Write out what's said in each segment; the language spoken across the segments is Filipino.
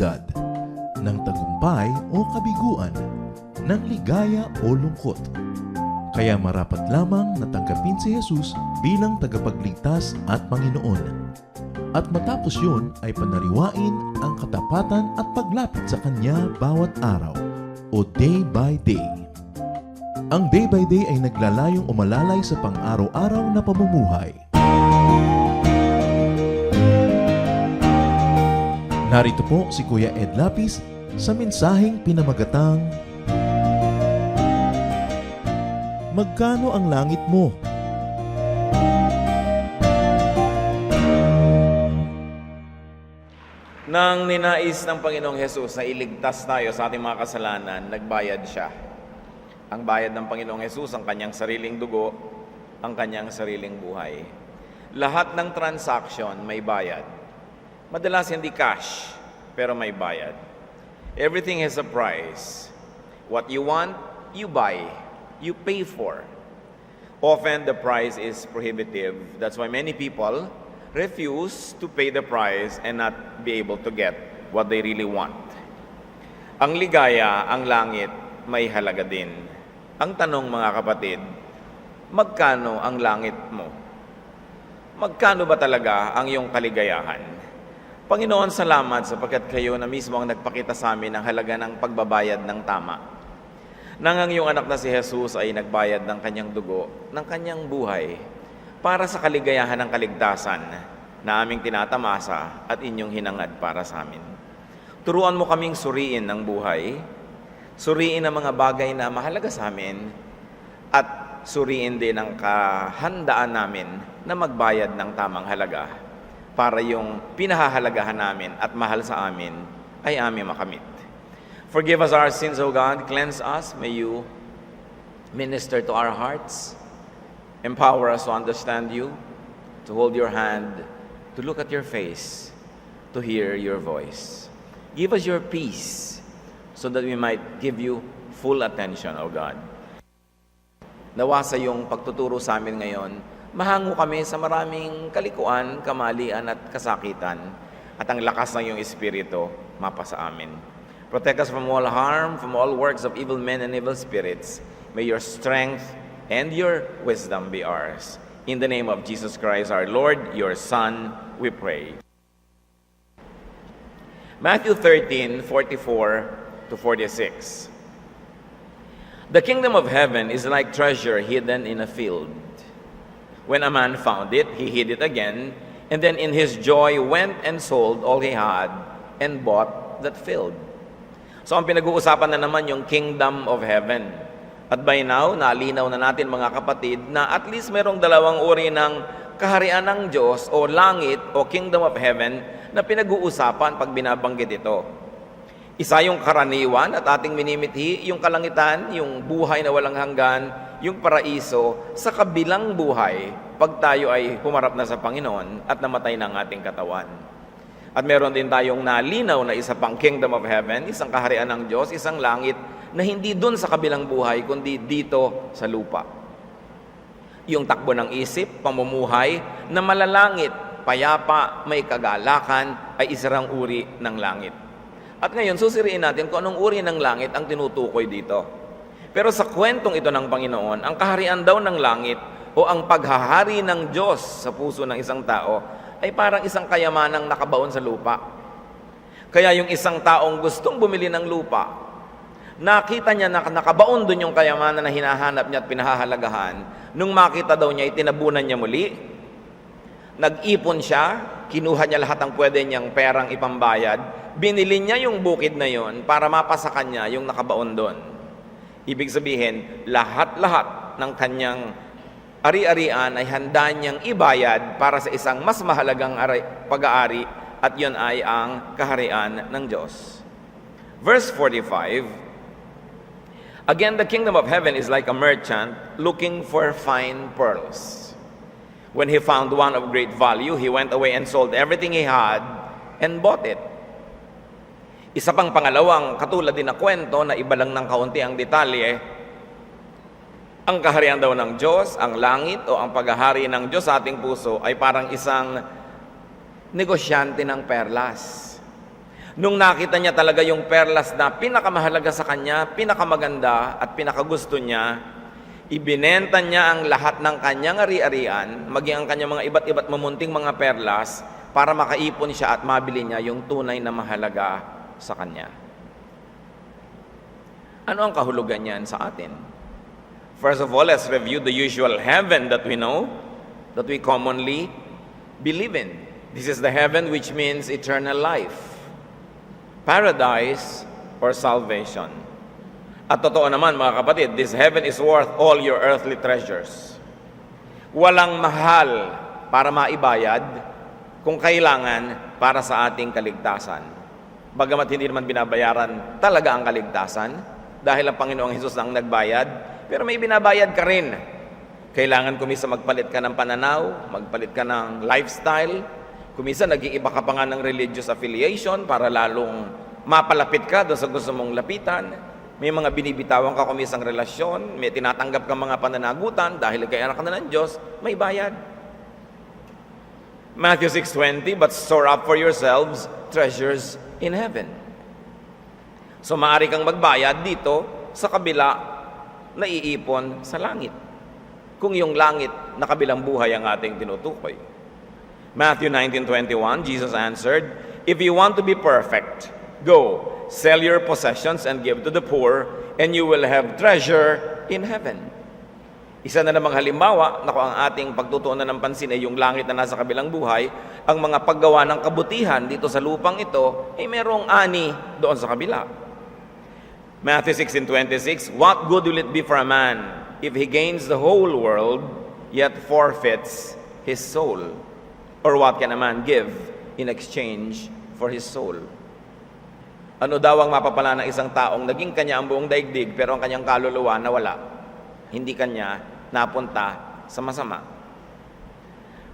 kalamidad, ng tagumpay o kabiguan, ng ligaya o lungkot. Kaya marapat lamang na tanggapin si Jesus bilang tagapagligtas at Panginoon. At matapos yun ay panariwain ang katapatan at paglapit sa Kanya bawat araw o day by day. Ang day by day ay naglalayong umalalay sa pang-araw-araw na pamumuhay. Narito po si Kuya Ed Lapis sa mensaheng pinamagatang Magkano ang langit mo? Nang ninais ng Panginoong Hesus na iligtas tayo sa ating mga kasalanan, nagbayad siya. Ang bayad ng Panginoong Hesus, ang kanyang sariling dugo, ang kanyang sariling buhay. Lahat ng transaction may bayad. Madalas hindi cash, pero may bayad. Everything has a price. What you want, you buy. You pay for. Often the price is prohibitive. That's why many people refuse to pay the price and not be able to get what they really want. Ang ligaya, ang langit, may halaga din. Ang tanong mga kapatid, magkano ang langit mo? Magkano ba talaga ang iyong kaligayahan? Panginoon, salamat sapagkat kayo na mismo ang nagpakita sa amin ng halaga ng pagbabayad ng tama. Nang ang iyong anak na si Jesus ay nagbayad ng kanyang dugo, ng kanyang buhay, para sa kaligayahan ng kaligtasan na aming tinatamasa at inyong hinangad para sa amin. Turuan mo kaming suriin ng buhay, suriin ang mga bagay na mahalaga sa amin, at suriin din ang kahandaan namin na magbayad ng tamang halaga para yung pinahahalagahan namin at mahal sa amin ay aming makamit. Forgive us our sins, O God. Cleanse us. May you minister to our hearts. Empower us to understand you, to hold your hand, to look at your face, to hear your voice. Give us your peace so that we might give you full attention, O God. Nawa sa iyong pagtuturo sa amin ngayon, mahango kami sa maraming kalikuan, kamalian at kasakitan, at ang lakas ng iyong Espiritu mapa sa amin. Protect us from all harm, from all works of evil men and evil spirits. May your strength and your wisdom be ours. In the name of Jesus Christ, our Lord, your Son, we pray. Matthew 13:44-46. The kingdom of heaven is like treasure hidden in a field. When a man found it, he hid it again, and then in his joy went and sold all he had and bought that field. So ang pinag-uusapan na naman yung kingdom of heaven. At by now, nalinaw na natin mga kapatid na at least merong dalawang uri ng kaharian ng Diyos o langit o kingdom of heaven na pinag-uusapan pag binabanggit ito. Isa yung karaniwan at ating minimithi, yung kalangitan, yung buhay na walang hanggan, yung paraiso sa kabilang buhay pag tayo ay humarap na sa Panginoon at namatay ng ating katawan. At meron din tayong nalinaw na isa pang kingdom of heaven, isang kaharian ng Diyos, isang langit na hindi dun sa kabilang buhay, kundi dito sa lupa. Yung takbo ng isip, pamumuhay na malalangit, payapa, may kagalakan, ay isang uri ng langit. At ngayon, susiriin natin kung anong uri ng langit ang tinutukoy dito. Pero sa kwentong ito ng Panginoon, ang kaharian daw ng langit o ang paghahari ng Diyos sa puso ng isang tao ay parang isang kayamanang nakabaon sa lupa. Kaya yung isang taong gustong bumili ng lupa, nakita niya na nakabaon dun yung kayamanan na hinahanap niya at pinahahalagahan. Nung makita daw niya, itinabunan niya muli. Nag-ipon siya, kinuha niya lahat ng pwede niyang perang ipambayad, binili niya yung bukid na yon para mapasa kanya yung nakabaon doon. Ibig sabihin, lahat-lahat ng kanyang ari-arian ay handa niyang ibayad para sa isang mas mahalagang pag-aari at yun ay ang kaharian ng Diyos. Verse 45, again, the kingdom of heaven is like a merchant looking for fine pearls. When he found one of great value, he went away and sold everything he had and bought it. Isa pang pangalawang katulad din na kwento na iba lang ng kaunti ang detalye. Ang kaharian daw ng Diyos, ang langit o ang paghahari ng Diyos sa ating puso ay parang isang negosyante ng perlas. Nung nakita niya talaga yung perlas na pinakamahalaga sa kanya, pinakamaganda at pinakagusto niya, ibinenta niya ang lahat ng kanyang ari-arian, maging ang kanyang mga iba't mamunting mga perlas, para makaipon siya at mabili niya yung tunay na mahalaga sa kanya. Ano ang kahulugan niyan sa atin? First of all, let's review the usual heaven that we know, that we commonly believe in. This is the heaven which means eternal life, paradise, or salvation. At totoo naman mga kapatid, this heaven is worth all your earthly treasures. Walang mahal para maibayad kung kailangan para sa ating kaligtasan. Bagamat hindi naman binabayaran talaga ang kaligtasan, dahil ang Panginoong Hesus ang nagbayad, pero may binabayad ka rin. Kailangan kumisa magpalit ka ng pananaw, magpalit ka ng lifestyle, kumisa nag-iiba ka pa nga ng religious affiliation para lalong mapalapit ka doon sa gusto mong lapitan. May mga binibitawan ka kumisang relasyon, may tinatanggap ka mga pananagutan dahil kay anak ka na ng Diyos, may bayad. Matthew 6:20, but store up for yourselves treasures in heaven. So maaari kang magbayad dito sa kabila na iipon sa langit. Kung yung langit na kabilang buhay ang ating tinutukoy. Matthew 19:21, Jesus answered, if you want to be perfect, go, sell your possessions and give to the poor, and you will have treasure in heaven. Isa na namang halimbawa na kung ang ating pagtutuunan ng pansin ay yung langit na nasa kabilang buhay, ang mga paggawa ng kabutihan dito sa lupang ito ay merong ani doon sa kabila. Matthew 16:26, what good will it be for a man if he gains the whole world yet forfeits his soul? Or what can a man give in exchange for his soul? Ano daw ang mapapala ng isang taong naging kanya ang buong daigdig pero ang kanyang kaluluwa nawala? Hindi kanya napunta sa masama.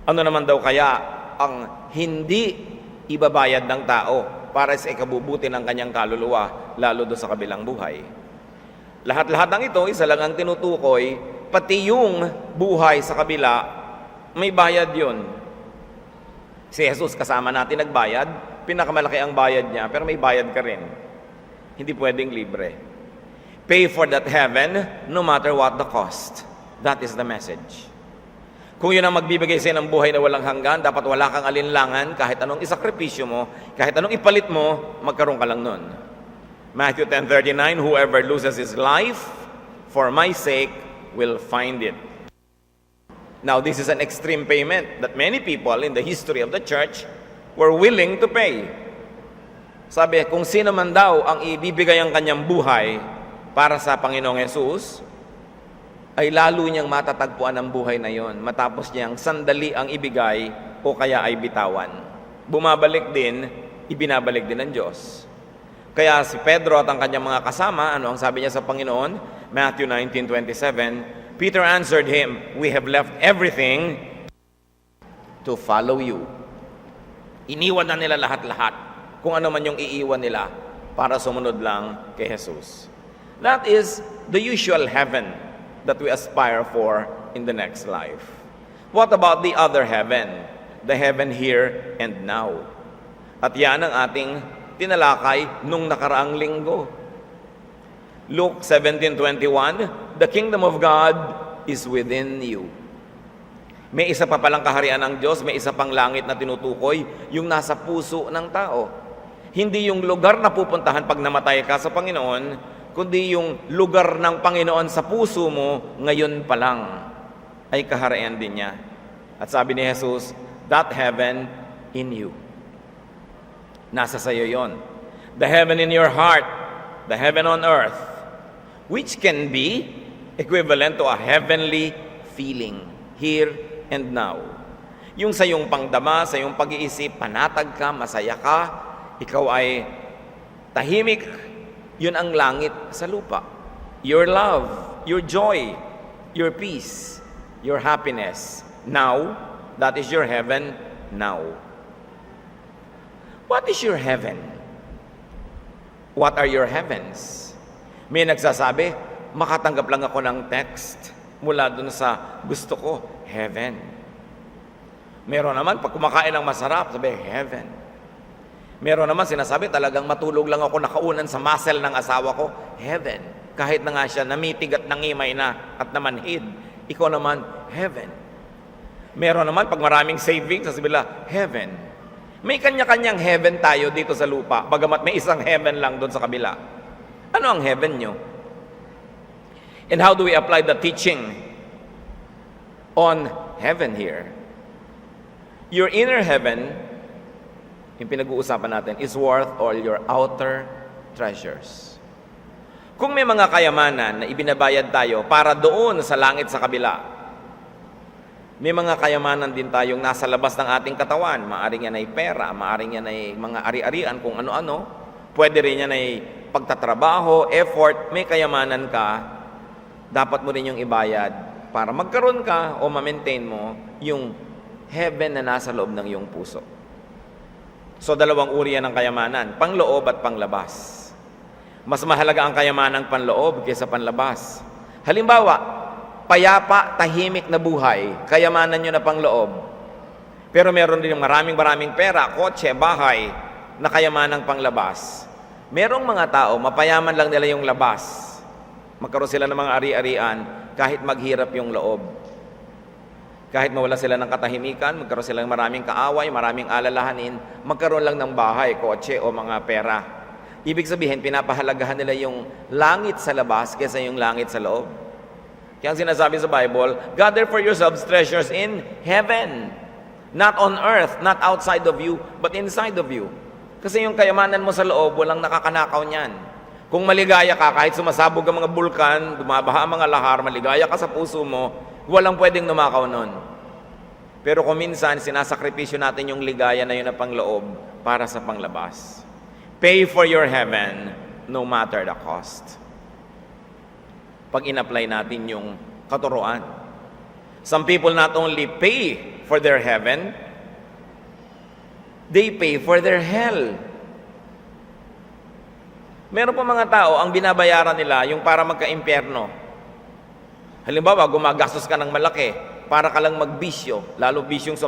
Ano naman daw kaya ang hindi ibabayad ng tao para sa ikabubuti ng kanyang kaluluwa, lalo doon sa kabilang buhay? Lahat-lahat ng ito, isa lang ang tinutukoy, pati yung buhay sa kabila, may bayad yun. Si Jesus kasama natin nagbayad, pinakamalaki ang bayad niya, pero may bayad ka rin. Hindi pwedeng libre. Pay for that heaven, no matter what the cost. That is the message. Kung yun ang magbibigay sa'yo ng buhay na walang hanggan, dapat wala kang alinlangan, kahit anong isakripisyo mo, kahit anong ipalit mo, magkaroon ka lang nun. Matthew 10:39, whoever loses his life for my sake will find it. Now, this is an extreme payment that many people in the history of the church were willing to pay. Sabi, kung sino man daw ang ibibigay ang kanyang buhay para sa Panginoong Hesus, ay lalo niyang matatagpuan ang buhay na yon matapos niyang sandali ang ibigay o kaya ay bitawan. Bumabalik din, ibinabalik din ng Diyos. Kaya si Pedro at ang kanyang mga kasama, ano ang sabi niya sa Panginoon? Matthew 19:27, Peter answered him, we have left everything to follow you. Iniwan na nila lahat-lahat, kung ano man yung iiwan nila para sumunod lang kay Jesus. That is the usual heaven that we aspire for in the next life. What about the other heaven? The heaven here and now. At yan ang ating tinalakay nung nakaraang linggo. Luke 17:21, the kingdom of God is within you. May isa pa palang kaharian ng Diyos, may isa pang langit na tinutukoy, yung nasa puso ng tao. Hindi yung lugar na pupuntahan pag namatay ka sa Panginoon, kundi yung lugar ng Panginoon sa puso mo, ngayon pa lang, ay kaharian din niya. At sabi ni Jesus, that heaven in you. Nasa sayo yon. The heaven in your heart, the heaven on earth, which can be equivalent to a heavenly feeling here and now. Yung sa iyong pangdama, sa iyong pag-iisip, panatag ka, masaya ka, ikaw ay tahimik, yun ang langit sa lupa. Your love, your joy, your peace, your happiness. Now, that is your heaven now. What is your heaven? What are your heavens? May nagsasabi, makatanggap lang ako ng text mula dun sa gusto ko, heaven. Meron naman, pag kumakain ng masarap, sabi, heaven. Meron naman sinasabi, talagang matulog lang ako nakaunan sa muscle ng asawa ko. Heaven. Kahit na nga siya namitig at nangimay na at namanhid. Ikaw naman, heaven. Meron naman, pag maraming savings, sasabihin nila, heaven. May kanya-kanyang heaven tayo dito sa lupa, bagamat may isang heaven lang doon sa kabila. Ano ang heaven nyo? And how do we apply the teaching on heaven here? Your inner heaven, yung pinag-uusapan natin, is worth all your outer treasures. Kung may mga kayamanan na ibinabayad tayo para doon sa langit sa kabila, may mga kayamanan din tayong nasa labas ng ating katawan. Maaring yan ay pera, maaring yan ay mga ari-arian kung ano-ano. Pwede rin yan ay pagtatrabaho, effort, may kayamanan ka, dapat mo rin yung ibayad para magkaroon ka o ma-maintain mo yung heaven na nasa loob ng iyong puso. So, dalawang uri yan ng kayamanan, pangloob at panglabas. Mas mahalaga ang kayamanang panloob kaysa panlabas. Halimbawa, payapa, tahimik na buhay, kayamanan nyo na pangloob. Pero meron din yung maraming pera, kotse, bahay, na kayamanang panglabas. Merong mga tao, mapayaman lang nila yung labas. Magkaroon sila ng mga ari-arian, kahit maghirap yung loob. Kahit mawala sila ng katahimikan, magkaroon sila ng maraming kaaway, maraming alalahanin, magkaroon lang ng bahay, kotse o mga pera. Ibig sabihin, pinapahalagahan nila yung langit sa labas kaysa yung langit sa loob. Kaya ang sinasabi sa Bible, gather for yourselves treasures in heaven. Not on earth, not outside of you, but inside of you. Kasi yung kayamanan mo sa loob, walang nakakanakaw niyan. Kung maligaya ka, kahit sumasabog ang mga bulkan, bumabaha ang mga lahar, maligaya ka sa puso mo, walang pwedeng numakaw nun. Pero kung minsan, sinasakripisyo natin yung ligaya na yun na pangloob para sa panglabas. Pay for your heaven, no matter the cost. Pag in-apply natin yung katuruan. Some people not only pay for their heaven, they pay for their hell. Meron pa mga tao, ang binabayaran nila yung para magka-impyerno. Halimbawa, gumagastos ka ng malaki para ka lang magbisyo, lalo bisyong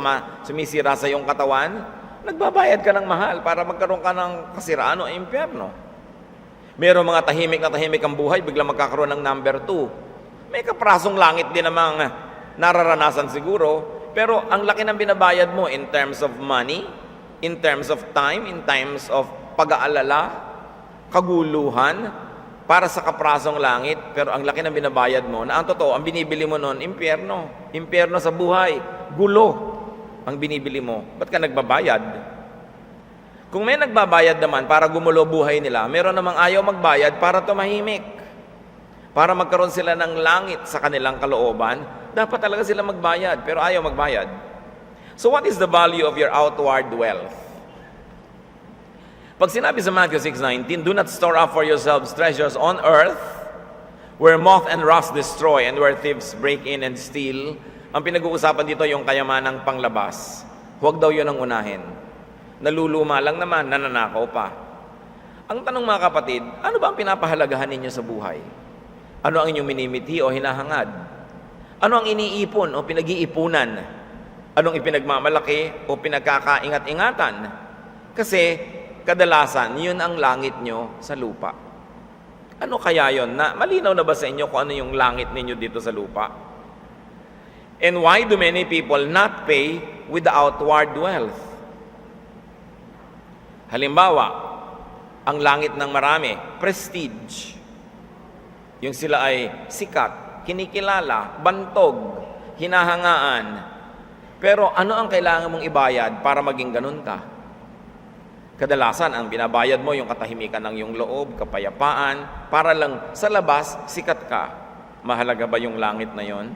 sumisira sa iyong katawan, nagbabayad ka ng mahal para magkaroon ka ng kasiraan o impyerno. Meron mga tahimik ang buhay, biglang magkakaroon ng number 2. May kaprasong langit din namang nararanasan siguro, pero ang laki ng binabayad mo in terms of money, in terms of time, in terms of pag-aalala, kaguluhan, para sa kaprasong langit, pero ang laki ng binabayad mo, na ang totoo, ang binibili mo noon, impyerno. Impyerno sa buhay, gulo ang binibili mo. Ba't ka nagbabayad? Kung may nagbabayad naman para gumulo buhay nila, meron namang ayaw magbayad para tumahimik. Para magkaroon sila ng langit sa kanilang kalooban, dapat talaga sila magbayad, pero ayaw magbayad. So what is the value of your outward wealth? Pag sinabi sa Matthew 6:19, do not store up for yourselves treasures on earth, where moth and rust destroy, and where thieves break in and steal. Ang pinag-uusapan dito yung kayamanang panglabas. Huwag daw yun ang unahin. Naluluma lang naman, nananakaw pa. Ang tanong mga kapatid, ano ba ang pinapahalagahan ninyo sa buhay? Ano ang inyong minimithi o hinahangad? Ano ang iniipon o pinag-iipunan? Anong ipinagmamalaki o pinagkakaingat-ingatan? Kasi kadalasan, yun ang langit nyo sa lupa. Ano kaya yun? Malinaw na ba sa inyo kung ano yung langit ninyo dito sa lupa? And why do many people not pay with the outward wealth? Halimbawa, ang langit ng marami, prestige. Yung sila ay sikat, kinikilala, bantog, hinahangaan. Pero ano ang kailangan mong ibayad para maging ganun ka? Kadalasan, ang binabayad mo yung katahimikan ng iyong loob, kapayapaan, para lang sa labas, sikat ka. Mahalaga ba yung langit na yon?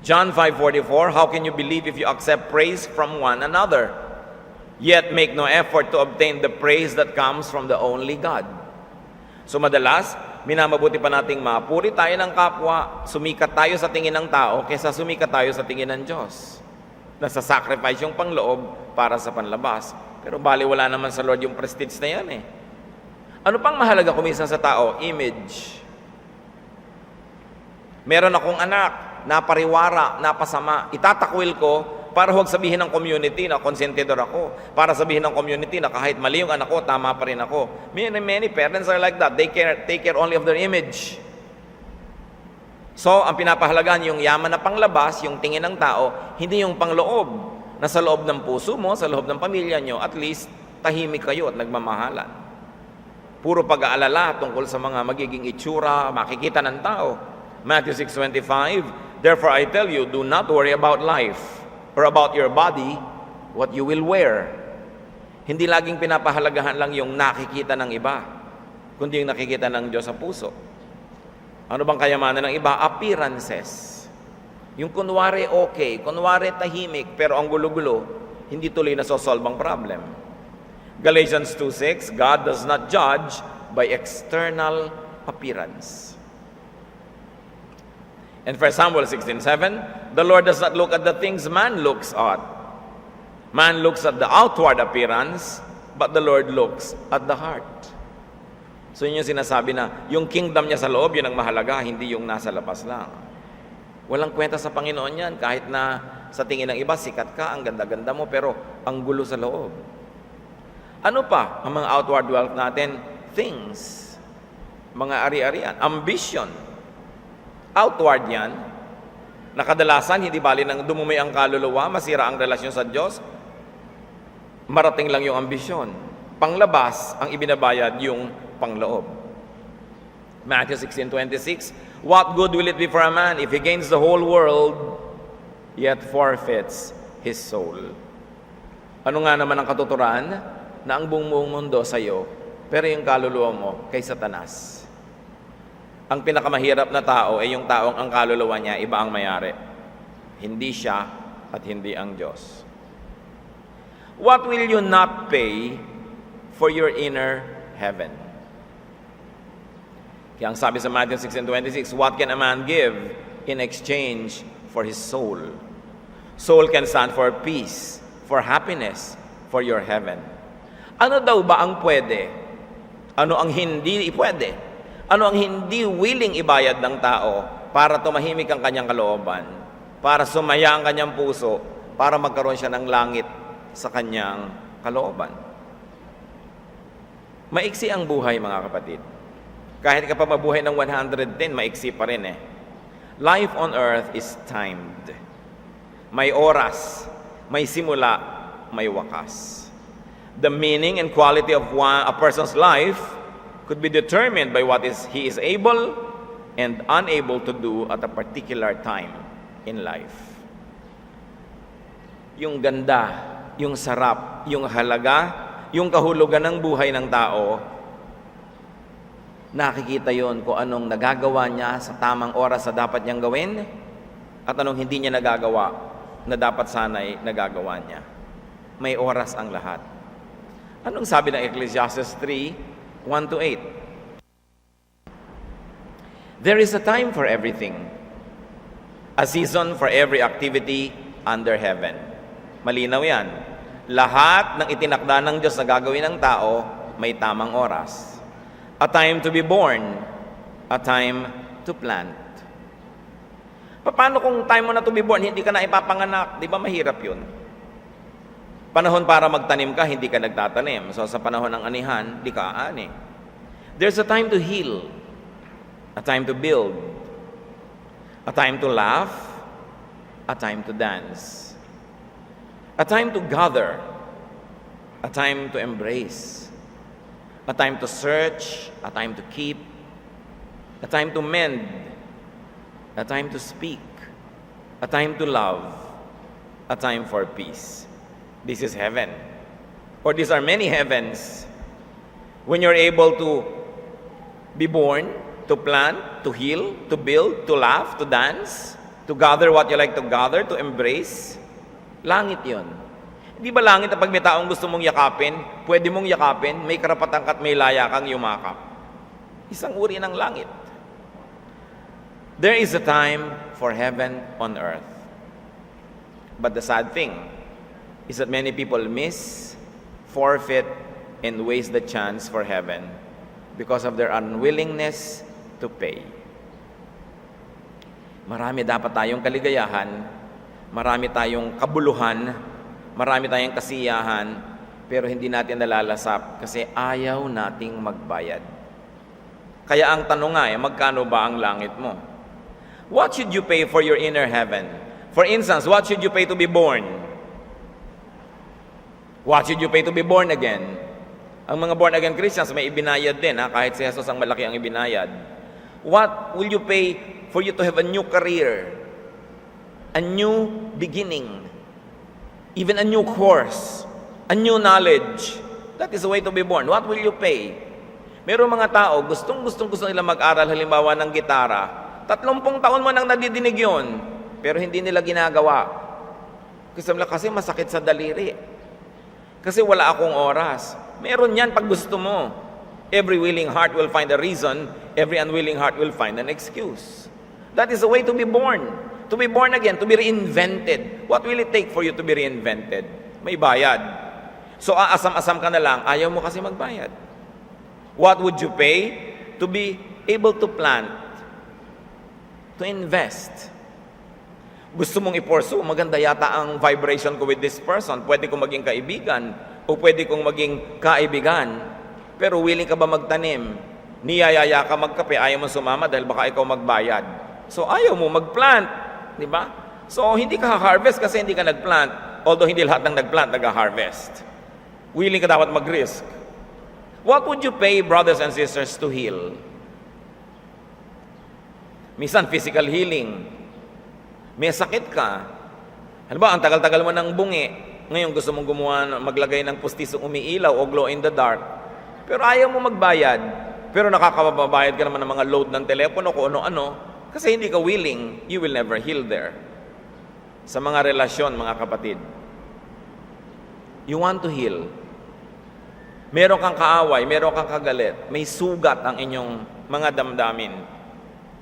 John 5:44, how can you believe if you accept praise from one another, yet make no effort to obtain the praise that comes from the only God? So madalas, minamabuti pa nating mapuri tayo ng kapwa, sumikat tayo sa tingin ng tao, kaysa sumikat tayo sa tingin ng Diyos. Nasa-sacrifice yung pangloob para sa panlabas. Pero baliwala naman sa Lord yung prestige na yan eh. Ano pang mahalaga kuminsan sa tao? Image. Meron akong anak, napariwara, napasama, itatakwil ko Para huwag sabihin ng community na konsentidor ako. Para sabihin ng community na kahit mali yung anak ko, tama pa rin ako. Many parents are like that. They take care only of their image. So, ang pinapahalagahan yung yaman na panglabas, yung tingin ng tao, hindi yung pangloob. Na sa loob ng puso mo, sa loob ng pamilya nyo, at least tahimik kayo at nagmamahalan. Puro pag-aalala tungkol sa mga magiging itsura, makikita ng tao. Matthew 6:25, therefore I tell you, do not worry about life or about your body, what you will wear. Hindi laging pinapahalagahan lang yung nakikita ng iba, kundi yung nakikita ng Diyos sa puso. Ano bang kayamanan ng iba? Appearances. Yung kunwari okay, kunwari tahimik, pero ang gulo-gulo, hindi tuloy na solve ang problem. Galatians 2:6, God does not judge by external appearance. And 1 Samuel 16:7, the Lord does not look at the things man looks at. Man looks at the outward appearance, but the Lord looks at the heart. So yun yung sinasabi na, yung kingdom niya sa loob, yun ang mahalaga, hindi yung nasa labas lang. Walang kwenta sa Panginoon yan, kahit na sa tingin ng iba, sikat ka, ang ganda-ganda mo, pero ang gulo sa loob. Ano pa ang mga outward wealth natin? Things. Mga ari-arian. Ambition. Outward yan. Nakadalasan, hindi bali nang dumumi ang kaluluwa, masira ang relasyon sa Diyos, marating lang yung ambisyon. Panglabas, ang ibinabayad yung pangloob. Matthew 16:26, what good will it be for a man if he gains the whole world, yet forfeits his soul? Ano nga naman ang katuturan? Na ang buong mundo sa iyo, pero yung kaluluwa mo kay Satanas. Ang pinakamahirap na tao ay yung taong ang kaluluwa niya, iba ang mayari. Hindi siya at hindi ang Diyos. What will you not pay for your inner heaven? Kaya ang sabi sa Matthew 16:26, what can a man give in exchange for his soul? Soul can stand for peace, for happiness, for your heaven. Ano daw ba ang pwede? Ano ang hindi pwede? Ano ang hindi willing ibayad ng tao para tumahimik ang kanyang kalooban, para sumaya ang kanyang puso, para magkaroon siya ng langit sa kanyang kalooban? Maiksi ang buhay, mga kapatid. Kahit ka pa mabuhay ng 110, maiksi pa rin eh. Life on earth is timed. May oras, may simula, may wakas. The meaning and quality of a person's life could be determined by what he is able and unable to do at a particular time in life. Yung ganda, yung sarap, yung halaga, yung kahulugan ng buhay ng tao, nakikita yon kung anong nagagawa niya sa tamang oras sa dapat niyang gawin at anong hindi niya nagagawa na dapat sana'y nagagawa niya. May oras ang lahat. Anong sabi ng Ecclesiastes 3:1-8? There is a time for everything, a season for every activity under heaven. Malinaw yan. Lahat ng itinakda ng Diyos na gagawin ng tao, may tamang oras. A time to be born, a time to plant. Paano kung time mo na to be born, hindi ka na ipapanganak? Di ba mahirap yun? Panahon para magtanim ka, hindi ka nagtatanim. So sa panahon ng anihan, di ka aani. There's a time to heal, a time to build, a time to laugh, a time to dance, a time to gather, a time to embrace, a time to search, a time to keep, a time to mend, a time to speak, a time to love, a time for peace. This is heaven. Or these are many heavens. When you're able to be born, to plant, to heal, to build, to laugh, to dance, to gather what you like to gather, to embrace, langit yon. Hindi ba langit na pag may taong gusto mong yakapin, pwede mong yakapin, may karapatan ka't may laya kang yumakap? Isang uri ng langit. There is a time for heaven on earth. But the sad thing is that many people miss, forfeit, and waste the chance for heaven because of their unwillingness to pay. Marami dapat tayong kaligayahan, Marami tayong kabuluhan, marami tayong kasiyahan, pero hindi natin nalalasap kasi ayaw nating magbayad. Kaya ang tanong nga, magkano ba ang langit mo? What should you pay for your inner heaven? For instance, what should you pay to be born? What should you pay to be born again? Ang mga born again Christians may ibinayad din, kahit si Jesus ang malaki ang ibinayad. What will you pay for you to have a new career? A new beginning? Even a new course? A new knowledge? That is the way to be born. What will you pay? Merong mga tao, gusto nila mag-aral halimbawa ng gitara. 30 taon mo nang nadidinig yun, pero hindi nila ginagawa. Kasi masakit sa daliri. Kasi wala akong oras. Meron yan pag gusto mo. Every willing heart will find a reason. Every unwilling heart will find an excuse. That is the way to be born. To be born again, to be reinvented. What will it take for you to be reinvented? May bayad. So aasam-asam ka na lang, ayaw mo kasi magbayad. What would you pay to be able to plant? To invest? Gusto mong i-pursue, maganda yata ang vibration ko with this person. Pwede kong maging kaibigan o pwede kong maging kaibigan. Pero willing ka ba magtanim? Niyayaya ka magkape, ayaw mo sumama dahil baka ikaw magbayad. So ayaw mo magplant, di ba? So hindi ka harvest kasi hindi ka nagplant. Although hindi lahat ng nagplant nag-harvest. Willing ka dapat mag-risk. What would you pay, brothers and sisters, to heal? Minsan physical healing. May sakit ka. Halimbawa, ang tagal-tagal mo ng bungi. Ngayon gusto mong maglagay ng pustisong umiilaw o glow in the dark. Pero ayaw mo magbayad. Pero nakakababayad ka naman ng mga load ng telepono kung ano-ano. Kasi hindi ka willing, you will never heal there. Sa mga relasyon, mga kapatid. You want to heal. Meron kang kaaway, meron kang kagalit. May sugat ang inyong mga damdamin.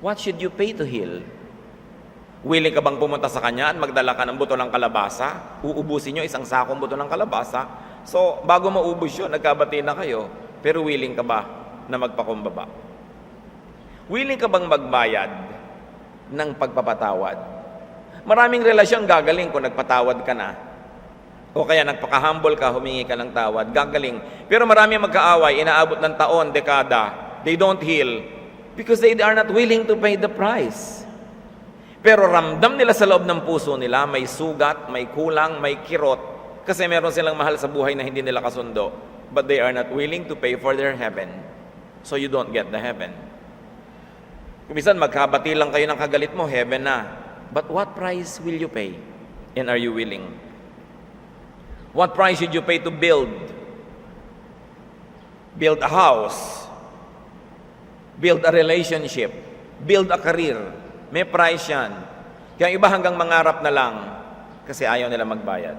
What should you pay to heal? Willing ka bang pumunta sa kanya at magdala ka ng buto ng kalabasa? Uubusin nyo isang sakong buto ng kalabasa. So, bago maubos yun, nagkabati na kayo. Pero willing ka ba na magpakumbaba? Willing ka bang magbayad ng pagpapatawad? Maraming relasyon gagaling kung nagpatawad ka na. O kaya nagpaka-humble ka, humingi ka ng tawad, gagaling. Pero marami magkaaway, inaabot ng taon, dekada. They don't heal because they are not willing to pay the price. Pero ramdam nila sa loob ng puso nila, may sugat, may kulang, may kirot. Kasi meron silang mahal sa buhay na hindi nila kasundo. But they are not willing to pay for their heaven. So you don't get the heaven. Kung minsan magkabati lang kayo ng kagalit mo, heaven na. But what price will you pay? And are you willing? What price should you pay to build? Build a house. Build a relationship. Build a career. May price yan. Kaya iba hanggang mangarap na lang kasi ayaw nila magbayad.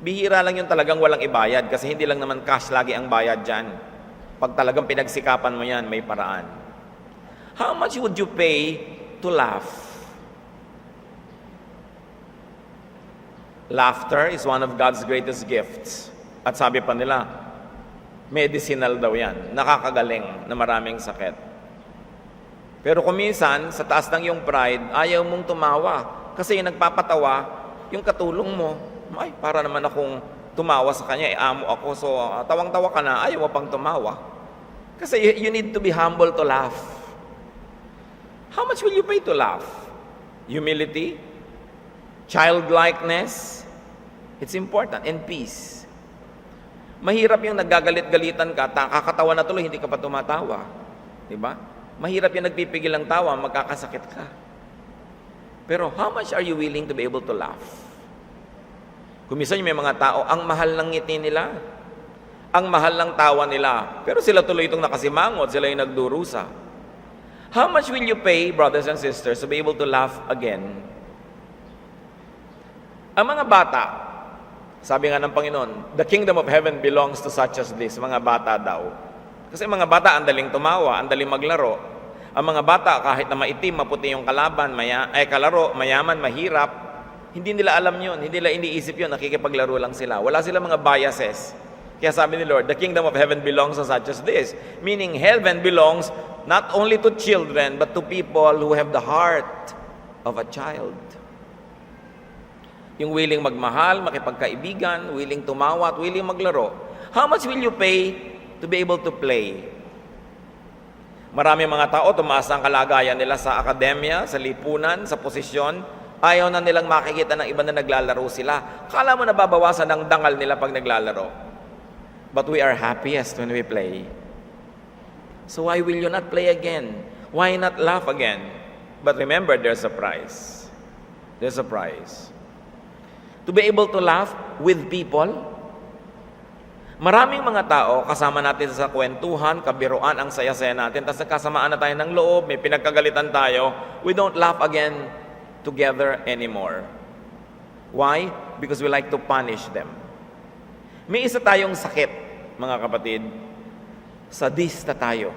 Bihira lang yung talagang walang ibayad kasi hindi lang naman cash lagi ang bayad dyan. Pag talagang pinagsikapan mo yan, may paraan. How much would you pay to laugh? Laughter is one of God's greatest gifts. At sabi pa nila, medicinal daw yan. Nakakagaling na maraming sakit. Pero kung minsan, sa taas ng iyong pride, ayaw mong tumawa. Kasi yung nagpapatawa, yung katulong mo, ay, para naman akong tumawa sa kanya, amo ako, so tawang-tawa ka na, ayaw mo pang tumawa. Kasi you need to be humble to laugh. How much will you pay to laugh? Humility? Childlikeness? It's important. And peace. Mahirap yung naggagalit-galitan ka, kakatawa na tuloy, hindi ka pa tumatawa. Diba? Mahirap yung nagpipigil ng tawa, magkakasakit ka. Pero how much are you willing to be able to laugh? Kung minsan may mga tao, ang mahal ng ngiti nila, ang mahal ng tawa nila, pero sila tuloy itong nakasimangot, sila yung nagdurusa. How much will you pay, brothers and sisters, to be able to laugh again? Ang mga bata, sabi nga ng Panginoon, the kingdom of heaven belongs to such as this, mga bata daw. Kasi mga bata, andaling tumawa, andaling maglaro. Ang mga bata, kahit na maitim, maputi yung kalaban, kalaro, mayaman, mahirap, hindi nila alam yun, hindi nila iniisip yun, nakikipaglaro lang sila. Wala silang mga biases. Kaya sabi ni Lord, the kingdom of heaven belongs to such as this. Meaning, heaven belongs not only to children, but to people who have the heart of a child. Yung willing magmahal, makipagkaibigan, willing tumawa, at willing maglaro. How much will you pay to be able to play? Marami mga tao, tumaas ang kalagayan nila sa akademya, sa lipunan, sa posisyon. Ayaw na nilang makikita ng iba na naglalaro sila. Kala mo nababawasan ang dangal nila pag naglalaro. But we are happiest when we play. So why will you not play again? Why not laugh again? But remember, there's a price. There's a price. To be able to laugh with people. Maraming mga tao, kasama natin sa kwentuhan, kabiruan, ang saya-saya natin, tapos nagkasamaan na tayo ng loob, may pinagkagalitan tayo, we don't laugh again together anymore. Why? Because we like to punish them. May isa tayong sakit, mga kapatid. Sadista tayo.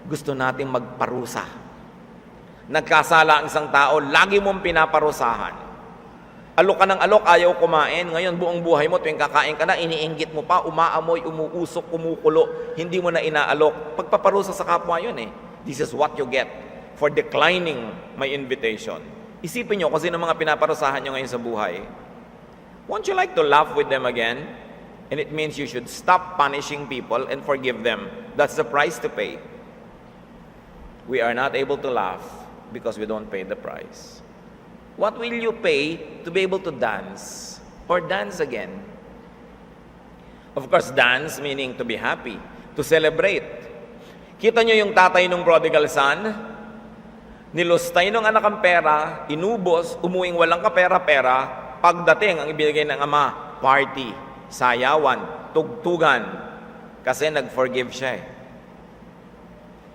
Gusto nating magparusa. Nagkasala ang isang tao, lagi mong pinaparusahan. Alok ka ng alok, ayaw kumain. Ngayon, buong buhay mo, tuwing kakain ka na, iniinggit mo pa, umaamoy, umuusok, kumukulo, hindi mo na inaalok. Pagpaparusa sa kapwa yun eh. This is what you get for declining my invitation. Isipin nyo kung sino mga pinaparusahan nyo ngayon sa buhay. Won't you like to laugh with them again? And it means you should stop punishing people and forgive them. That's the price to pay. We are not able to laugh because we don't pay the price. What will you pay to be able to dance or dance again? Of course, dance meaning to be happy, to celebrate. Kita nyo yung tatay ng prodigal son? Nilustay ng anak ang pera, inubos, umuwing walang kapera-pera, pagdating ang ibigay ng ama, party, sayawan, tugtugan, kasi nag-forgive siya eh.